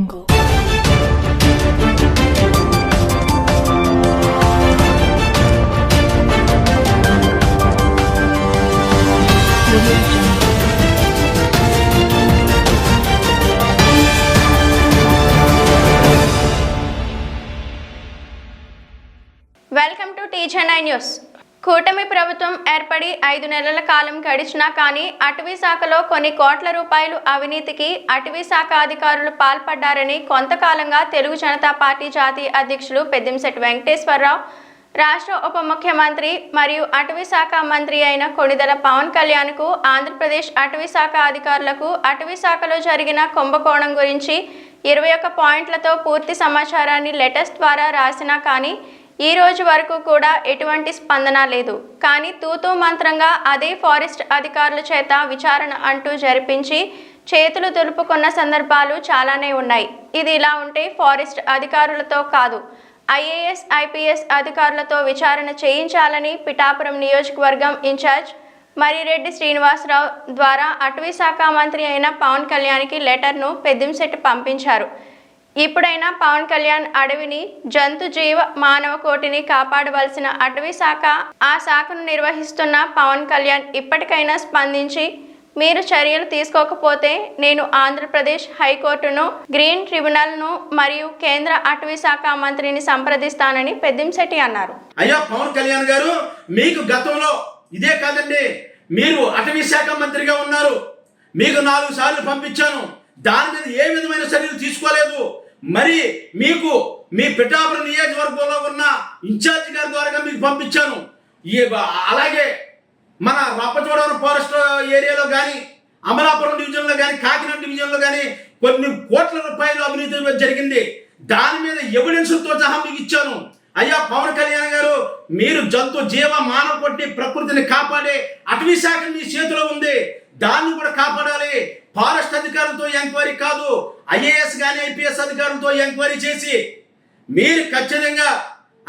Welcome to టీజీ9 news. కూటమి ప్రభుత్వం ఏర్పడి 5 నెలల కాలం గడిచినా కానీ అటవీ శాఖలో కొన్ని కోట్ల రూపాయలు అవినీతికి అటవీ శాఖ అధికారులు పాల్పడ్డారని కొంతకాలంగా తెలుగు జనతా పార్టీ జాతీయ అధ్యక్షులు పెద్దింశెట్టి వెంకటేశ్వరరావు, రాష్ట్ర ఉప ముఖ్యమంత్రి మరియు అటవీ శాఖ మంత్రి అయిన కొణిదెల పవన్ కళ్యాణ్కు ఆంధ్రప్రదేశ్ అటవీ శాఖ అధికారులకు అటవీ శాఖలో జరిగిన కుంభకోణం గురించి 21 పాయింట్లతో పూర్తి సమాచారాన్ని లెటర్స్ ద్వారా రాసినా కానీ ఈ రోజు వరకు కూడా ఎటువంటి స్పందన లేదు. కానీ తూతూ మంత్రంగా అదే ఫారెస్ట్ అధికారుల చేత విచారణ అంటూ జరిపించి చేతులు దులుపుకున్న సందర్భాలు చాలానే ఉన్నాయి. ఇది ఇలా ఉంటే ఫారెస్ట్ అధికారులతో కాదు, ఐఏఎస్, ఐపీఎస్ అధికారులతో విచారణ చేయించాలని పిఠాపురం నియోజకవర్గం ఇన్ఛార్జ్ మర్రిరెడ్డి శ్రీనివాసరావు ద్వారా అటవీ శాఖ మంత్రి అయిన పవన్ కళ్యాణ్కి లెటర్ను పెద్దింశెట్టి పంపించారు. ఇప్పుడైనా పవన్ కళ్యాణ్ అడవిని, జంతు జీవ మానవ కోటిని కాపాడవలసిన అటవీ శాఖ, ఆ శాఖను నిర్వహిస్తున్న పవన్ కళ్యాణ్ ఇప్పటికైనా స్పందించి మీరు చర్యలు తీసుకోకపోతే నేను ఆంధ్రప్రదేశ్ హైకోర్టును, గ్రీన్ ట్రిబ్యునల్ను మరియు కేంద్ర అటవీ శాఖ మంత్రిని సంప్రదిస్తానని పెద్దింశెట్టి అన్నారు. అయ్యా పవన్ కళ్యాణ్ గారు, మీకు గతంలో ఇదే కాదండి, మీరు అటవీ శాఖ మంత్రిగా ఉన్నారు. మీకు 4 సార్లు పంపించాను. దాని మీద ఏ విధమైన చర్యలు తీసుకోలేదు. మరి మీకు మీ పిఠాపురం నియోజకవర్గంలో ఉన్న ఇన్ఛార్జి గారి ద్వారా మీకు పంపించాను. అలాగే మన రప్పచోడవరం ఫారెస్ట్ ఏరియాలో కానీ, అమలాపురం డివిజన్లో కానీ, కాకినాడ డివిజన్లో కానీ కొన్ని కోట్ల రూపాయలు అవినీతి జరిగింది. దాని మీద ఎవిడెన్స్తో సహా మీకు ఇచ్చాను. అయ్యా పవన్ కళ్యాణ్ గారు, మీరు జంతు జీవ మానవ కొట్టి ప్రకృతిని కాపాడే అటవీ శాఖ మీ చేతిలో ఉంది. దాన్ని కూడా కాపాడాలి. ఫారెస్ట్ అధికారులతో ఎంక్వైరీ కాదు, ఐఏఎస్ కానీ ఐపీఎస్ అధికారులతో ఎంక్వైరీ చేసి మీరు ఖచ్చితంగా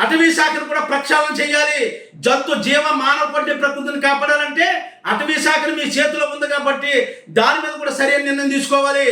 అటవీ శాఖను కూడా ప్రక్షాళన చేయాలి. జంతు జీవ మానవ కొట్టి ప్రకృతిని కాపాడాలంటే అటవీ శాఖను మీ చేతిలో ఉంది కాబట్టి దాని మీద కూడా సరైన నిర్ణయం తీసుకోవాలి.